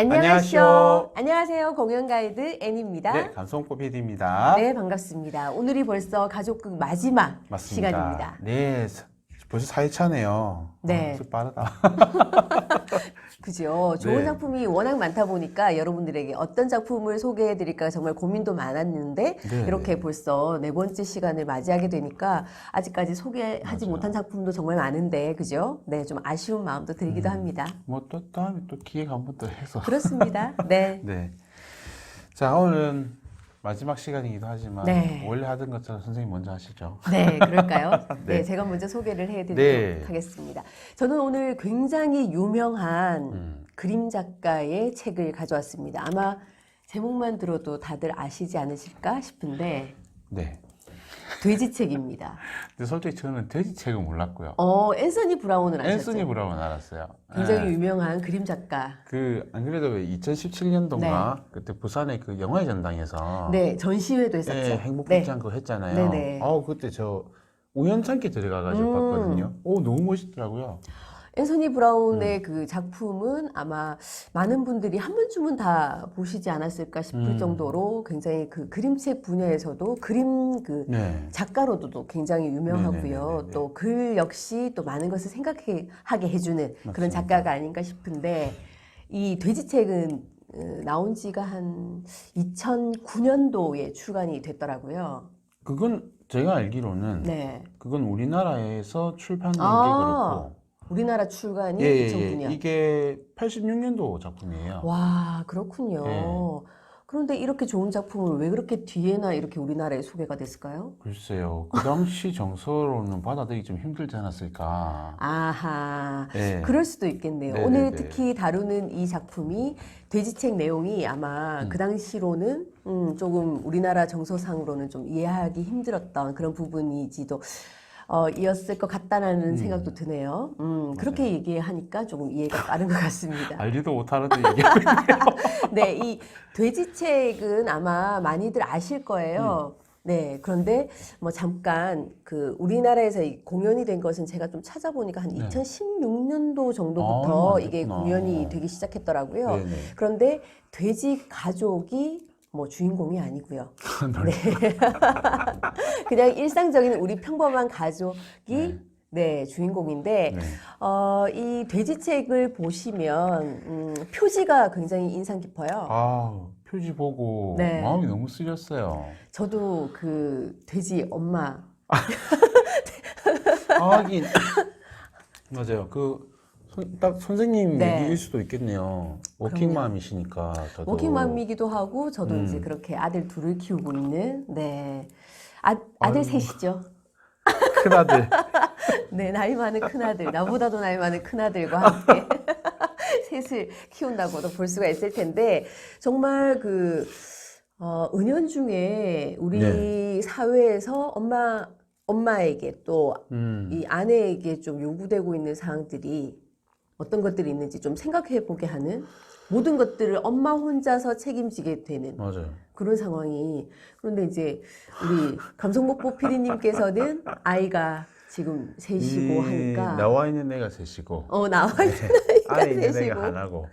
안녕하세요. 안녕하세요. 공연 가이드 N입니다. 네, 감성뽀 PD입니다. 네, 반갑습니다. 오늘이 벌써 가족극 마지막 맞습니다. 시간입니다. 네, 벌써 4회차네요. 네. 빠르다. 그죠. 좋은 네. 작품이 워낙 많다 보니까 여러분들에게 어떤 작품을 소개해 드릴까 정말 고민도 많았는데 네. 이렇게 벌써 네 번째 시간을 맞이하게 되니까 아직까지 소개하지 맞아요. 못한 작품도 정말 많은데 그죠? 네, 좀 아쉬운 마음도 들기도 합니다. 뭐 또 다음에 또 기회가 한 번 더 해서. 그렇습니다. 네. 네. 자, 오늘은 마지막 시간이기도 하지만 네. 원래 하던 것처럼 선생님 먼저 하시죠. 네, 그럴까요? 네, 네. 제가 먼저 소개를 해드리도록 네. 하겠습니다. 저는 오늘 굉장히 유명한 그림 작가의 책을 가져왔습니다. 아마 제목만 들어도 다들 아시지 않으실까 싶은데 네. 돼지책입니다. 근데 솔직히 저는 돼지책은 몰랐고요. 앤서니 브라운을 아셨죠? 앤서니 브라운 알았어요. 굉장히 네. 유명한 그림 작가. 안 그래도 2017년도인가 그때 부산의 그 영화의 전당에서 네, 전시회도 했었죠. 네, 행복극장 그거 했잖아요. 네네. 그때 저 우연찮게 들어가가지고 봤거든요. 너무 멋있더라고요. 앤서니 브라운의 그 작품은 아마 많은 분들이 한 번쯤은 다 보시지 않았을까 싶을 정도로 굉장히 그 그림책 분야에서도 그림 그 네. 작가로도 굉장히 유명하고요. 네네네네네. 또 글 역시 또 많은 것을 생각하게 해주는 그런 맞습니다. 작가가 아닌가 싶은데 이 돼지책은 나온 지가 한 2009년도에 출간이 됐더라고요. 그건 제가 알기로는 네. 그건 우리나라에서 출판된 게 아, 그렇고 우리나라 출간이 예, 2009년. 이게 86년도 작품이에요. 와, 그렇군요. 네. 그런데 이렇게 좋은 작품을 왜 그렇게 뒤에나 이렇게 우리나라에 소개가 됐을까요? 글쎄요. 그 당시 정서로는 받아들이기 좀 힘들지 않았을까. 아하, 네. 그럴 수도 있겠네요. 네네네. 오늘 특히 다루는 이 작품이 돼지책 내용이 아마 그 당시로는 조금 우리나라 정서상으로는 좀 이해하기 힘들었던 그런 부분이지도 이었을 것 같다라는 생각도 드네요. 그렇게 얘기하니까 조금 이해가 빠른 것 같습니다. 알지도 못하는데 얘기하고 있네요. 네, 이 돼지책은 아마 많이들 아실 거예요. 네, 그런데 뭐 잠깐 그 우리나라에서 이 공연이 된 것은 제가 좀 찾아보니까 한 네. 2016년도 아, 정도부터 얼마 안 이게 됐구나. 공연이 되기 시작했더라고요. 네네. 그런데 돼지 가족이 뭐 주인공이 아니고요. 네. 그냥 일상적인 우리 평범한 가족이 네, 주인공인데 네. 이 돼지책을 보시면 표지가 굉장히 인상 깊어요. 표지 보고 네. 마음이 너무 쓰렸어요. 저도 그 돼지 엄마 하긴 맞아요. 딱 선생님 네. 얘기일 수도 있겠네요. 워킹맘이시니까 저도 워킹맘이기도 하고 저도 이제 그렇게 아들 둘을 키우고 있는 네 아들 아유. 셋이죠. 큰아들. 네, 나이 많은 큰아들, 나보다도 나이 많은 큰아들과 함께 셋을 키운다고도 볼 수가 있을 텐데, 정말 은연중에 우리 네. 사회에서 엄마에게 또 이 음, 아내에게 좀 요구되고 있는 사항들이 어떤 것들이 있는지 좀 생각해 보게 하는 모든 것들을 엄마 혼자서 책임지게 되는 맞아요. 그런 상황이. 그런데 이제 우리 감성목보 PD님께서는 아이가 지금 셋이고 하니까 나와 있는 애가 셋이고 나와 있는 안에 아이가 있는 셋이고 애가 하나고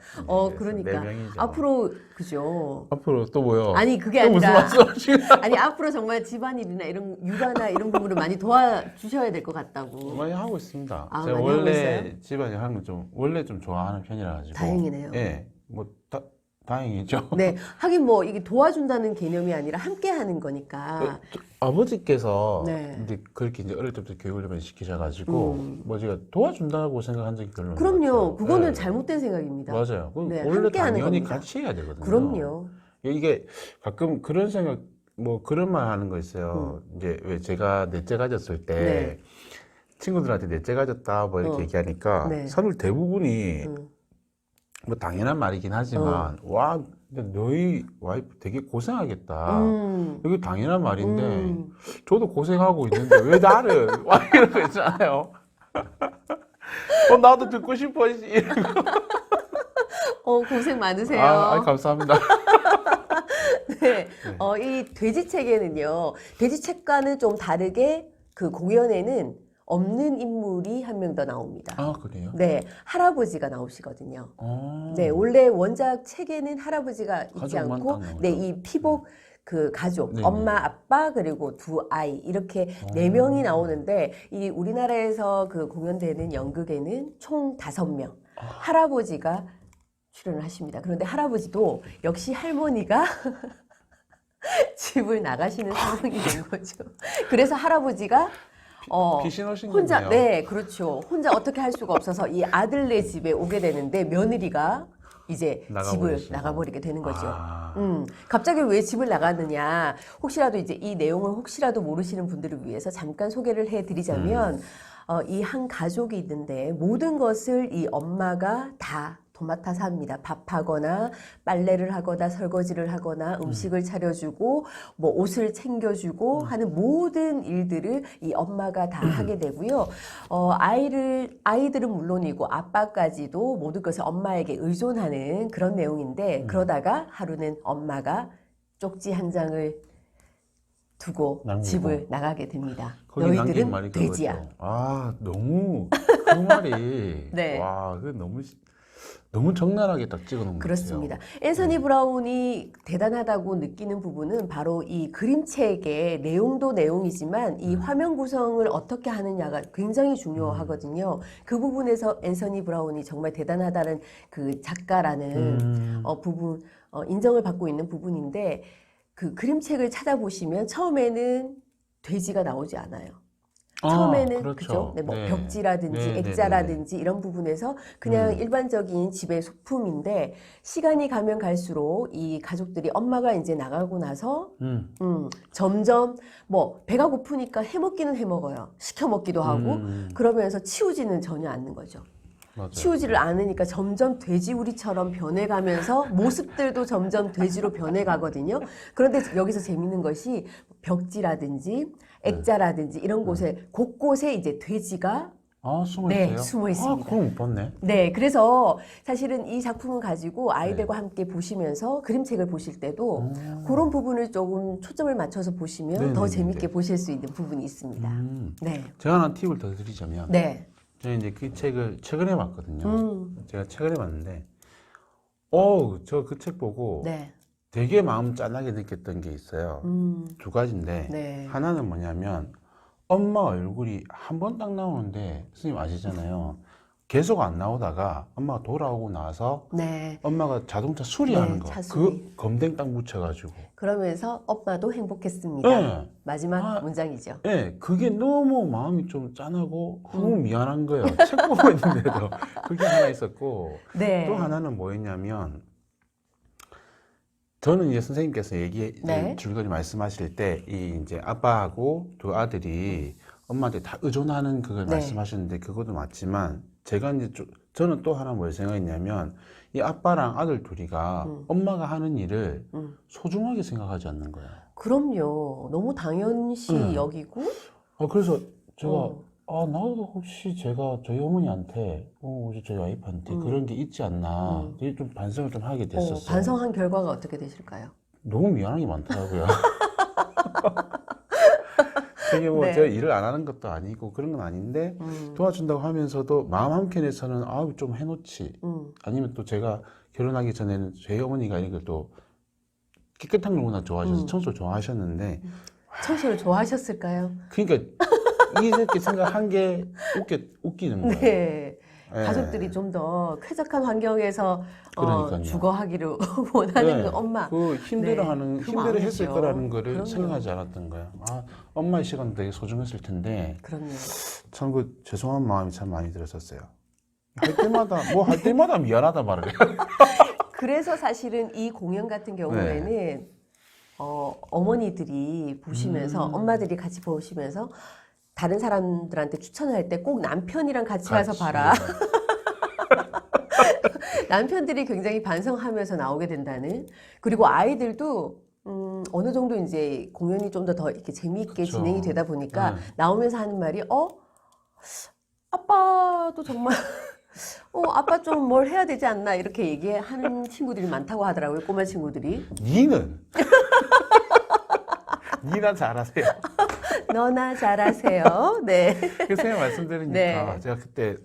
그러니까 네 명이죠. 앞으로 그죠. 앞으로 또 뭐요? 아니 그게 또 무슨 아니라 말씀하시나? 아니 앞으로 정말 집안일이나 이런 육아나 이런 부분을 많이 도와주셔야 될 것 같다고. 많이 하고 있습니다. 아, 제가 많이 하고 원래 있어요? 집안일 하는 거 원래 좀 좋아하는 편이라 가지고 다행이네요. 예, 다행이죠. 네, 하긴 뭐 이게 도와준다는 개념이 아니라 함께 하는 거니까. 아버지께서 네. 이제 그렇게 이제 어릴 때부터 교육을 많이 시키셔가지고 뭐 제가 도와준다고 생각한 적이 별로 없는 것 그럼요. 같아요. 그거는 네. 잘못된 생각입니다. 맞아요. 네, 원래 함께 하는 당연히 겁니다. 같이 해야 되거든요. 그럼요. 이게 가끔 그런 생각, 뭐 그런 말 하는 거 있어요. 이제 왜 제가 넷째 가졌을 때 네. 친구들한테 넷째 가졌다 뭐 이렇게 얘기하니까 네. 사실 대부분이 뭐 당연한 말이긴 하지만 와, 근데 너희 와이프 되게 고생하겠다. 이게 당연한 말인데 저도 고생하고 있는데 왜 나를 와 이런 거 있잖아요. 나도 듣고 싶어. 이런 거. 고생 많으세요. 감사합니다. 네. 이 돼지책에는요, 돼지책과는 좀 다르게 그 공연에는 없는 인물이 한 명 더 나옵니다. 아, 그래요? 네, 할아버지가 나오시거든요. 어. 네, 원래 원작 책에는 할아버지가 있지 가족만 않고, 딱 나오죠. 네, 이 피복 그 가족, 네네. 엄마, 아빠, 그리고 두 아이, 이렇게 네 명이 나오는데, 이 우리나라에서 그 공연되는 연극에는 총 5명, 할아버지가 출연을 하십니다. 그런데 할아버지도 역시 할머니가 집을 나가시는 상황이 된 거죠. 그래서 할아버지가 피신하신 혼자, 거네요. 네, 그렇죠. 혼자 어떻게 할 수가 없어서 이 아들네 집에 오게 되는데 며느리가 이제 집을 나가버리시고. 나가버리게 되는 거죠. 아. 갑자기 왜 집을 나갔느냐? 혹시라도 이제 이 내용을 혹시라도 모르시는 분들을 위해서 잠깐 소개를 해드리자면, 이 한 가족이 있는데 모든 것을 이 엄마가 다 도맡아서 합니다. 밥하거나 빨래를 하거나 설거지를 하거나 음식을 차려주고 뭐 옷을 챙겨주고 하는 모든 일들을 이 엄마가 다 하게 되고요. 아이들은 물론이고 아빠까지도 모든 것을 엄마에게 의존하는 그런 내용인데 그러다가 하루는 엄마가 쪽지 한 장을 두고 남기고. 집을 나가게 됩니다. 거기 남긴 너희들은 말이 돼지야. 그거죠. 아, 너무 그 말이 네. 와, 그 너무 적나라하게 딱 찍어놓은 것 그렇습니다. 같아요. 앤서니 브라운이 대단하다고 느끼는 부분은 바로 이 그림책의 내용도 내용이지만 이 화면 구성을 어떻게 하느냐가 굉장히 중요하거든요. 그 부분에서 앤서니 브라운이 정말 대단하다는 그 작가라는 부분, 인정을 받고 있는 부분인데 그 그림책을 찾아보시면 처음에는 돼지가 나오지 않아요. 처음에는 그렇죠. 그죠? 네, 뭐 네. 벽지라든지 네, 네, 액자라든지 이런 부분에서 그냥 일반적인 집의 소품인데 시간이 가면 갈수록 이 가족들이 엄마가 이제 나가고 나서 점점 뭐 배가 고프니까 해먹기는 해먹어요. 시켜 먹기도 하고 그러면서 치우지는 전혀 않는 거죠. 맞아요. 치우지를 않으니까 점점 돼지우리처럼 변해가면서 모습들도 점점 돼지로 변해가거든요. 그런데 여기서 재밌는 것이 벽지라든지 액자라든지 이런 곳에 곳곳에 이제 돼지가 숨어 네, 있어요? 숨어 있습니다. 그럼 못 봤네. 네, 그래서 사실은 이 작품을 가지고 아이들과 함께 보시면서 그림책을 보실 때도 그런 부분을 조금 초점을 맞춰서 보시면 더 네네네네. 재밌게 보실 수 있는 부분이 있습니다. 네, 제가 하나 팁을 더 드리자면 네, 제가 이제 그 책을 최근에 봤거든요. 제가 최근에 봤는데 저 그 책 보고 네, 되게 마음 짠하게 느꼈던 게 있어요. 2가지인데 네. 하나는 뭐냐면 엄마 얼굴이 한 번 딱 나오는데 선생님 아시잖아요. 계속 안 나오다가 엄마가 돌아오고 나서 네. 엄마가 자동차 수리하는 네, 거. 차 수리. 그 검댕 딱 묻혀가지고. 그러면서 엄마도 행복했습니다. 네. 마지막 문장이죠. 네, 그게 너무 마음이 좀 짠하고 너무 미안한 거예요. 책 보고 있는데도 그게 하나 있었고 네. 또 하나는 뭐였냐면 저는 이제 선생님께서 네. 줄거리 말씀하실 때 이 이제 아빠하고 두 아들이 엄마한테 다 의존하는 그걸 네. 말씀하셨는데 그것도 맞지만 제가 이제 저는 또 하나 뭘 생각했냐면 이 아빠랑 아들 둘이가 엄마가 하는 일을 소중하게 생각하지 않는 거예요. 그럼요. 너무 당연시 여기고. 그래서 제가 나도 혹시 제가 저희 어머니한테 저희 와이프한테 그런 게 있지 않나 되게 좀 반성을 좀 하게 됐었어요. 반성한 결과가 어떻게 되실까요? 너무 미안한 게 많더라고요. 되게 뭐 네. 제가 일을 안 하는 것도 아니고 그런 건 아닌데 도와준다고 하면서도 마음 한켠에서는 좀 해놓지. 아니면 또 제가 결혼하기 전에는 저희 어머니가 이걸 또 깨끗한 걸 워낙 좋아하셔서 청소를 좋아하셨는데 청소를 좋아하셨을까요? 그러니까 이렇게 생각한 게 웃기는 거예요. 네. 예. 가족들이 좀 더 쾌적한 환경에서 그러니까요. 주거하기를 원하는 그 엄마. 그 힘들어하는 네, 그 힘들어했을 마음이죠. 거라는 거를 그럼요. 생각하지 않았던 거예요. 엄마의 시간도 되게 소중했을 텐데 그럼요. 참 그 죄송한 마음이 참 많이 들었었어요. 할 때마다 미안하다 말을 해요. 그래서 사실은 이 공연 같은 경우에는 어머니들이 보시면서 엄마들이 같이 보시면서 다른 사람들한테 추천할 때 꼭 남편이랑 같이 가서 봐라. 남편들이 굉장히 반성하면서 나오게 된다는. 그리고 아이들도 어느 정도 이제 공연이 좀 더 이렇게 재미있게 그쵸. 진행이 되다 보니까 나오면서 하는 말이 아빠도 정말 아빠 좀 뭘 해야 되지 않나 이렇게 얘기하는 친구들이 많다고 하더라고요. 꼬마 친구들이. 니는 니나 잘하세요. 너나 잘하세요. 네. 그 선생님 말씀드리니까 네. 제가 그때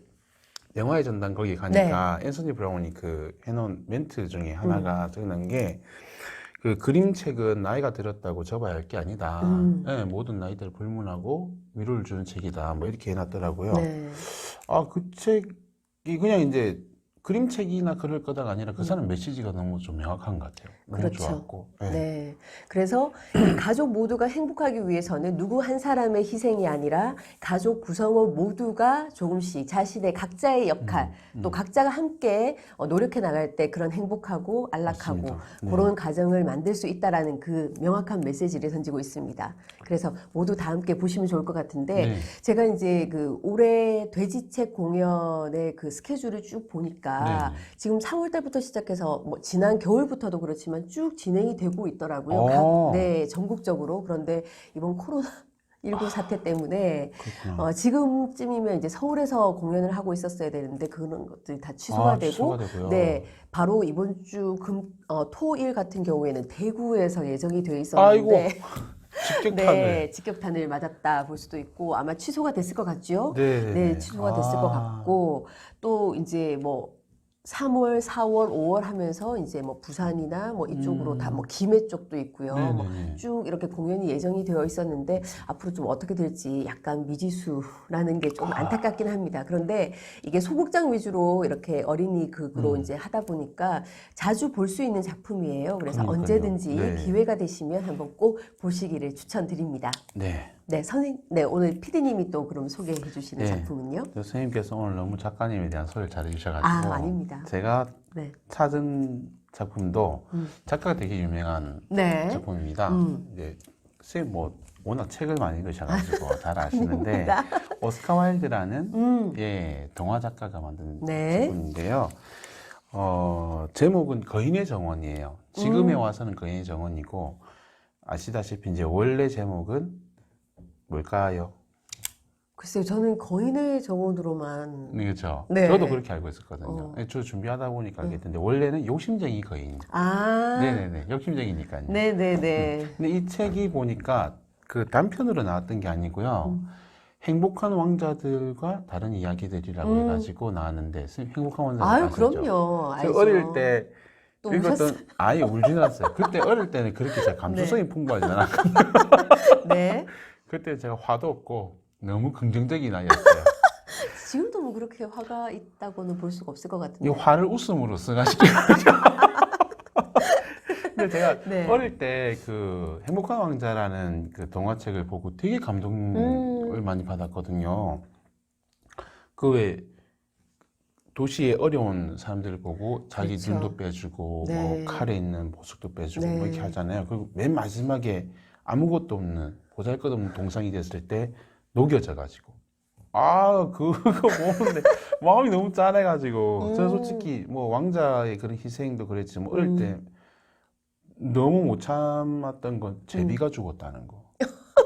영화의 전당 거기 가니까 앤서니 브라운이 그 해놓은 멘트 중에 하나가 적는 게 그 그림책은 나이가 들었다고 접어야 할 게 아니다. 예, 모든 나이대를 불문하고 위로를 주는 책이다. 뭐 이렇게 해놨더라고요. 네. 아, 그 책이 그냥 이제 그림책이나 그럴 거다가 아니라 그 사람 메시지가 너무 좀 명확한 것 같아요. 너무 그렇죠. 좋았고. 예. 네. 그래서 이 가족 모두가 행복하기 위해서는 누구 한 사람의 희생이 아니라 가족 구성원 모두가 조금씩 자신의 각자의 역할, 또 각자가 함께 노력해 나갈 때 그런 행복하고 안락하고 맞습니다. 네. 그런 가정을 만들 수 있다라는 그 명확한 메시지를 던지고 있습니다. 그래서 모두 다 함께 보시면 좋을 것 같은데 네. 제가 이제 그 올해 돼지책 공연의 그 스케줄을 쭉 보니까 네. 지금 4월 달부터 시작해서 뭐 지난 겨울부터도 그렇지만 쭉 진행이 되고 있더라고요. 오. 네, 전국적으로. 그런데 이번 코로나19 사태 때문에 그렇구나. 지금쯤이면 이제 서울에서 공연을 하고 있었어야 되는데 그런 것들이 다 취소가 되고 취소가 되고요. 네, 바로 이번 주 토일 같은 경우에는 대구에서 예정이 되어 있었는데 직격탄을. 네, 직격탄을 맞았다 볼 수도 있고 아마 취소가 됐을 것 같죠? 네. 네, 취소가 됐을 것 같고 또 이제 뭐 3월, 4월, 5월 하면서 이제 뭐 부산이나 뭐 이쪽으로 다 뭐 김해 쪽도 있고요. 뭐 네네네. 쭉 이렇게 공연이 예정이 되어 있었는데 앞으로 좀 어떻게 될지 약간 미지수라는 게 좀 안타깝긴 합니다. 그런데 이게 소극장 위주로 이렇게 어린이 극으로 이제 하다 보니까 자주 볼 수 있는 작품이에요. 그래서 그러니까요. 언제든지 네. 기회가 되시면 한번 꼭 보시기를 추천드립니다. 네. 네, 네, 오늘 피디님이 또 그럼 소개해 주시는 네. 작품은요? 선생님께서 오늘 너무 작가님에 대한 소개를 잘해주셔가지고 아닙니다. 제가 네. 찾은 작품도 작가가 되게 유명한 네. 작품입니다. 이제 선생님 뭐 워낙 책을 많이 읽으셔가지고 잘 아시는데 아닙니다. 오스카 와일드라는 예, 동화 작가가 만든 네. 작품인데요. 제목은 거인의 정원이에요. 지금에 와서는 거인의 정원이고 아시다시피 이제 원래 제목은 뭘까요? 글쎄요, 저는 거인의 정원으로만. 그렇죠. 네. 저도 그렇게 알고 있었거든요. 저 준비하다 보니까 알게 됐는데 원래는 욕심쟁이 거인. 아, 네네네. 욕심쟁이니까요. 네네네. 근데 이 책이 보니까 그 단편으로 나왔던 게 아니고요. 행복한 왕자들과 다른 이야기들이라고 해가지고 나왔는데 선생님 행복한 왕자들 아유, 아시죠? 그럼요. 저 알죠. 어릴 때 또 읽었던 우셨어요? 아예 울진 않았어요. 그때 어릴 때는 그렇게 제가 감수성이 풍부하지 않았거든요. 네. 그때 제가 화도 없고 너무 긍정적인 아이였어요. 지금도 뭐 그렇게 화가 있다고는 볼 수가 없을 것 이 같은데. 화를 웃음으로 승화시키고 근데 제가 네. 어릴 때 그 행복한 왕자라는 그 동화책을 보고 되게 감동을 많이 받았거든요. 그 왜 도시의 어려운 사람들을 보고 자기 그렇죠. 눈도 빼주고 네. 뭐 칼에 있는 보석도 빼주고 네. 뭐 이렇게 하잖아요. 그리고 맨 마지막에 아무것도 없는 보잘것없는 동상이 됐을 때 녹여져 가지고 그거 보는데 마음이 너무 짠해가지고 저는 솔직히 뭐 왕자의 그런 희생도 그랬지만 어릴 때 너무 못 참았던 건 제비가 죽었다는 거.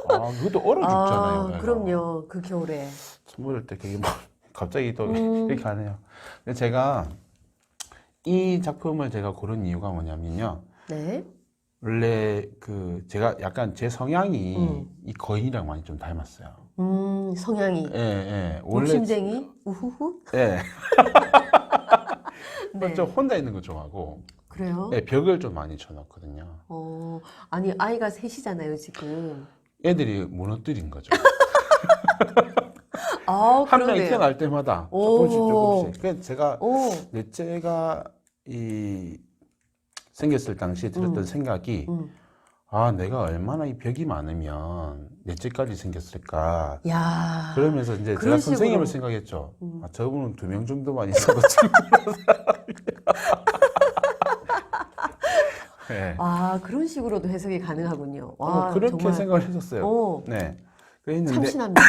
그것도 얼어 죽잖아요. 애가. 그럼요. 그 겨울에. 참 어릴 때 그게 막 갑자기 또 이렇게 하네요. 근데 제가 이 작품을 제가 고른 이유가 뭐냐면요. 네. 원래 그 제가 약간 제 성향이 이 거인이랑 많이 좀 닮았어요. 성향이. 예, 예. 원래 욕심쟁이? 우후후? 예. 네. 좀 혼자 있는 거 좋아하고 그래요? 예, 벽을 좀 많이 쳐놓거든요. 아니, 아이가 셋이잖아요, 지금. 애들이 무너뜨린 거죠. 한 명이 그러네요. 태어날 때마다 오. 조금씩. 그래서 제가 오, 넷째가 생겼을 당시에 들었던 생각이 내가 얼마나 이 벽이 많으면 넷째까지 생겼을까. 야. 그러면서 이제 제가 그런 선생님을 식으로. 생각했죠. 저분은 2명 정도만 있어도 충분한 네. 그런 식으로도 해석이 가능하군요. 와, 그렇게 정말 생각을 했었어요. 오. 네. 그랬는데 참신합니다.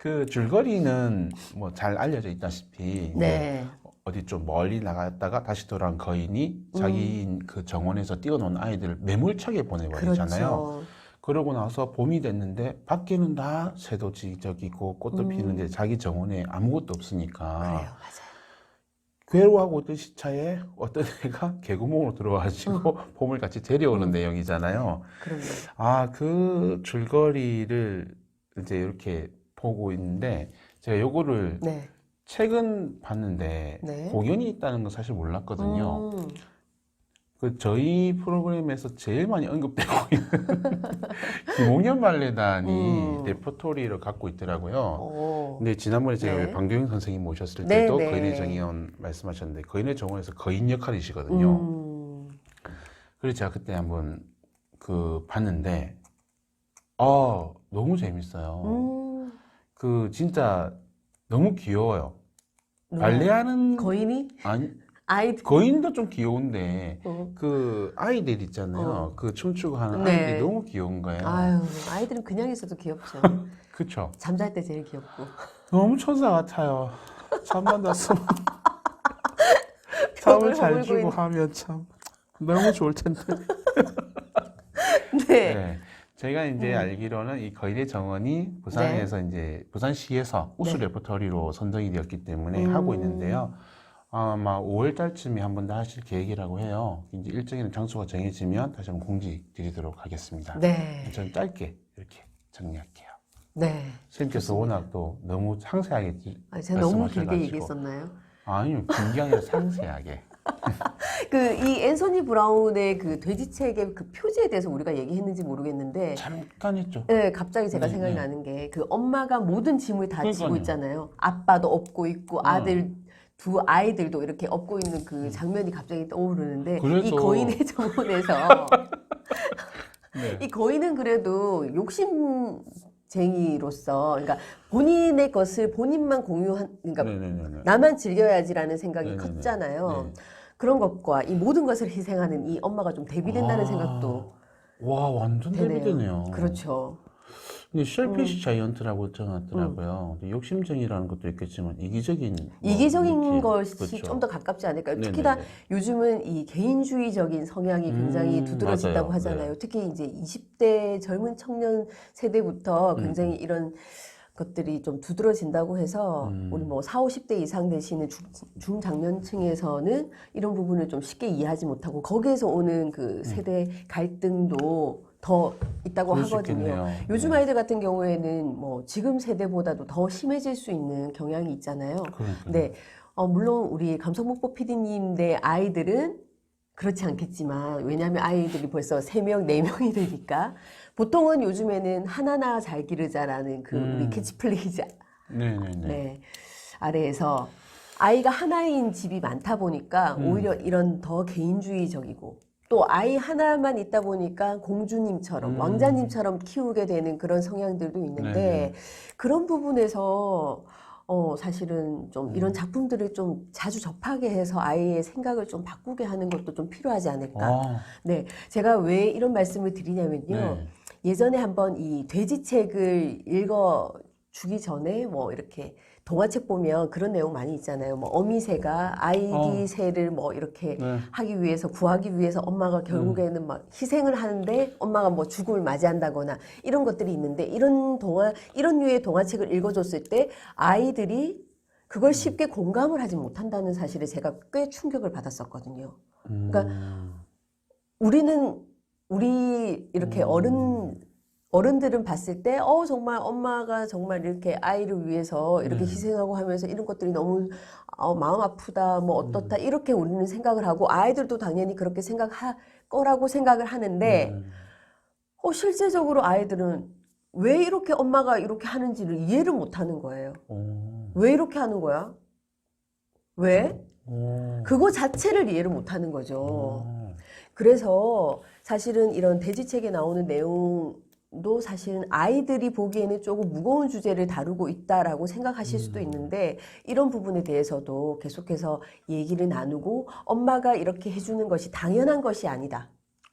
그 줄거리는 뭐 잘 알려져 있다시피 네. 어디 좀 멀리 나갔다가 다시 돌아온 거인이 자기 그 정원에서 띄워놓은 아이들을 매몰차게 보내버리잖아요. 그렇죠. 그러고 나서 봄이 됐는데 밖에는 다 새도 지적이고 꽃도 피는데 자기 정원에 아무것도 없으니까 그래요, 맞아요. 괴로워하고 있던 시차에 어떤 애가 개구멍으로 들어와가지고 봄을 같이 데려오는 내용이잖아요. 그럼요. 아, 그 줄거리를 이제 이렇게 보고 있는데 제가 요거를 네. 최근 봤는데 네. 공연이 있다는 건 사실 몰랐거든요. 음. 그 저희 프로그램에서 제일 많이 언급되고 있는 김홍현 발레단이 레퍼토리를 갖고 있더라고요. 오. 근데 지난번에 제가 네. 왜 방교영 선생님 모셨을 네, 때도 네. 거인의 정의원 말씀하셨는데 거인의 정원에서 거인 역할이시거든요. 그래서 제가 그때 한번 그 봤는데 너무 재밌어요. 그 진짜 너무 귀여워요. 발레하는 거인이? 아니 아이들. 거인도 좀 귀여운데 어. 그 아이들 있잖아요. 그 춤추고 하는 네. 아이들이 너무 귀여운 거예요. 아유, 아이들은 그냥 있어도 귀엽죠. 그쵸? 잠잘 때 제일 귀엽고. 너무 천사 같아요. 잠만 잤으면 잠을 잘 허물고 주고 있는. 하면 참 너무 좋을 텐데. 네. 네. 제가 이제 알기로는 이 거인의 정원이 부산에서 이제 부산시에서 우수 네. 레퍼토리로 선정이 되었기 때문에 하고 있는데요. 아마 5월 달쯤에 한 번 더 하실 계획이라고 해요. 이제 일정이나 장소가 정해지면 다시 한번 공지 드리도록 하겠습니다. 네. 저는 짧게 이렇게 정리할게요. 네. 선생님께서 워낙 또 너무 상세하게 제가 너무 길게 말씀하셔가지고. 얘기했었나요? 아니요, 긴 게 아니라 상세하게. 이 앤서니 브라운의 그 돼지책의 그 표지에 대해서 우리가 얘기했는지 모르겠는데, 잠깐 했죠. 네, 갑자기 제가 네, 생각이 네. 나는 게 그 엄마가 모든 짐을 다 지고 그러니까요. 있잖아요. 아빠도 업고 있고 아들 두 아이들도 이렇게 업고 있는 그 장면이 갑자기 떠오르는데 이 그래서- 거인의 정원에서 네. 이 거인은 그래도 욕심쟁이로서 그러니까 본인의 것을 본인만 공유한 그러니까 네네네. 나만 즐겨야지라는 생각이 네네네. 컸잖아요. 네. 그런 것과 이 모든 것을 희생하는 이 엄마가 좀 대비된다는 아, 생각도 와, 완전 되네요. 대비되네요. 그렇죠. 근데 쉘피쉬 자이언트라고 적어놨더라고요. 근데 욕심쟁이라는 것도 있겠지만 이기적인 이기적인 느낌. 것이 그렇죠. 좀 더 가깝지 않을까요? 네네네. 특히나 요즘은 이 개인주의적인 성향이 굉장히 두드러진다고 맞아요. 하잖아요. 네. 특히 이제 20대 젊은 청년 세대부터 굉장히 이런 것들이 좀 두드러진다고 해서 우리 뭐 40, 50대 이상 되시는 중장년층에서는 이런 부분을 좀 쉽게 이해하지 못하고 거기에서 오는 그 세대 갈등도 더 있다고 그럴 수 하거든요. 있겠네요. 요즘 네. 아이들 같은 경우에는 뭐 지금 세대보다도 더 심해질 수 있는 경향이 있잖아요. 그러니까요. 네, 물론 우리 감성목보 PD님의 아이들은 그렇지 않겠지만 왜냐하면 아이들이 벌써 3명, 4명이 되니까 보통은 요즘에는 하나나 잘 기르자라는 그 우리 캐치플레이즈 네네네. 네, 아래에서 아이가 하나인 집이 많다 보니까 오히려 이런 더 개인주의적이고 또 아이 하나만 있다 보니까 공주님처럼 왕자님처럼 키우게 되는 그런 성향들도 있는데 네네. 그런 부분에서 사실은 좀 이런 작품들을 좀 자주 접하게 해서 아이의 생각을 좀 바꾸게 하는 것도 좀 필요하지 않을까. 아, 네, 제가 왜 이런 말씀을 드리냐면요. 네. 예전에 한번 이 돼지책을 읽어주기 전에 뭐 이렇게 동화책 보면 그런 내용 많이 있잖아요. 뭐 어미새가 아기 새를 뭐 이렇게 네. 하기 위해서 구하기 위해서 엄마가 결국에는 막 희생을 하는데 엄마가 뭐 죽음을 맞이한다거나 이런 것들이 있는데 이런 류의 동화책을 읽어줬을 때 아이들이 그걸 쉽게 공감을 하지 못한다는 사실에 제가 꽤 충격을 받았었거든요. 그러니까 우리 이렇게 어른들은 봤을 때, 정말 엄마가 정말 이렇게 아이를 위해서 이렇게 희생하고 하면서 이런 것들이 너무 마음 아프다, 뭐 어떻다, 이렇게 우리는 생각을 하고 아이들도 당연히 그렇게 생각할 거라고 생각을 하는데, 실제적으로 아이들은 왜 이렇게 엄마가 이렇게 하는지를 이해를 못 하는 거예요. 왜 이렇게 하는 거야? 왜? 그거 자체를 이해를 못 하는 거죠. 그래서 사실은 이런 돼지책에 나오는 내용도 사실은 아이들이 보기에는 조금 무거운 주제를 다루고 있다라고 생각하실 수도 있는데 이런 부분에 대해서도 계속해서 얘기를 나누고 엄마가 이렇게 해주는 것이 당연한 것이 아니다.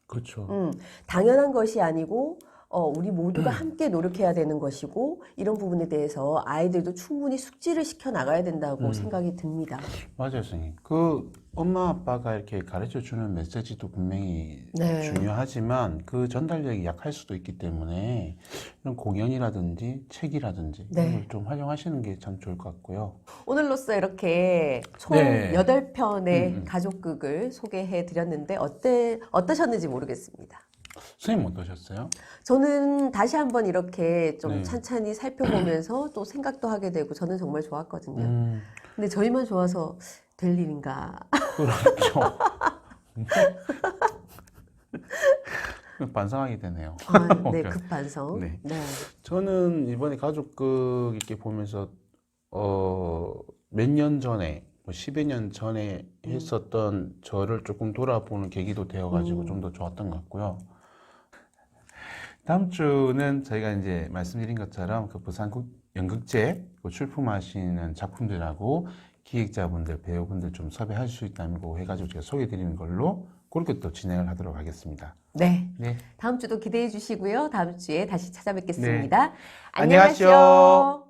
그렇죠. 당연한 것이 아니고 우리 모두가 함께 노력해야 되는 것이고 이런 부분에 대해서 아이들도 충분히 숙지를 시켜 나가야 된다고 생각이 듭니다. 맞아요, 선생님. 그 엄마 아빠가 이렇게 가르쳐 주는 메시지도 분명히 네. 중요하지만 그 전달력이 약할 수도 있기 때문에 이런 공연이라든지 책이라든지 네. 이런 걸 좀 활용하시는 게 참 좋을 것 같고요. 오늘로써 이렇게 총 네. 8편의 가족극을 소개해 드렸는데 어떠셨는지 모르겠습니다. 선생님 어떠셨어요? 저는 다시 한번 이렇게 좀 네. 찬찬히 살펴보면서 또 생각도 하게 되고 저는 정말 좋았거든요. 근데 저희만 좋아서 될 일인가? 그렇죠. 반성하게 되네요. 아, 네, 오케이. 급반성. 네. 네. 저는 이번에 가족극 이렇게 보면서 몇 년 전에 뭐 10여 년 전에 했었던 저를 조금 돌아보는 계기도 되어가지고 좀 더 좋았던 것 같고요. 다음 주는 저희가 이제 말씀드린 것처럼 그 부산 연극제 출품하시는 작품들하고 기획자분들, 배우분들 좀 섭외할 수 있다고 해가지고 제가 소개해드리는 걸로 그렇게 또 진행을 하도록 하겠습니다. 네. 네. 다음 주도 기대해 주시고요. 다음 주에 다시 찾아뵙겠습니다. 안녕하세요.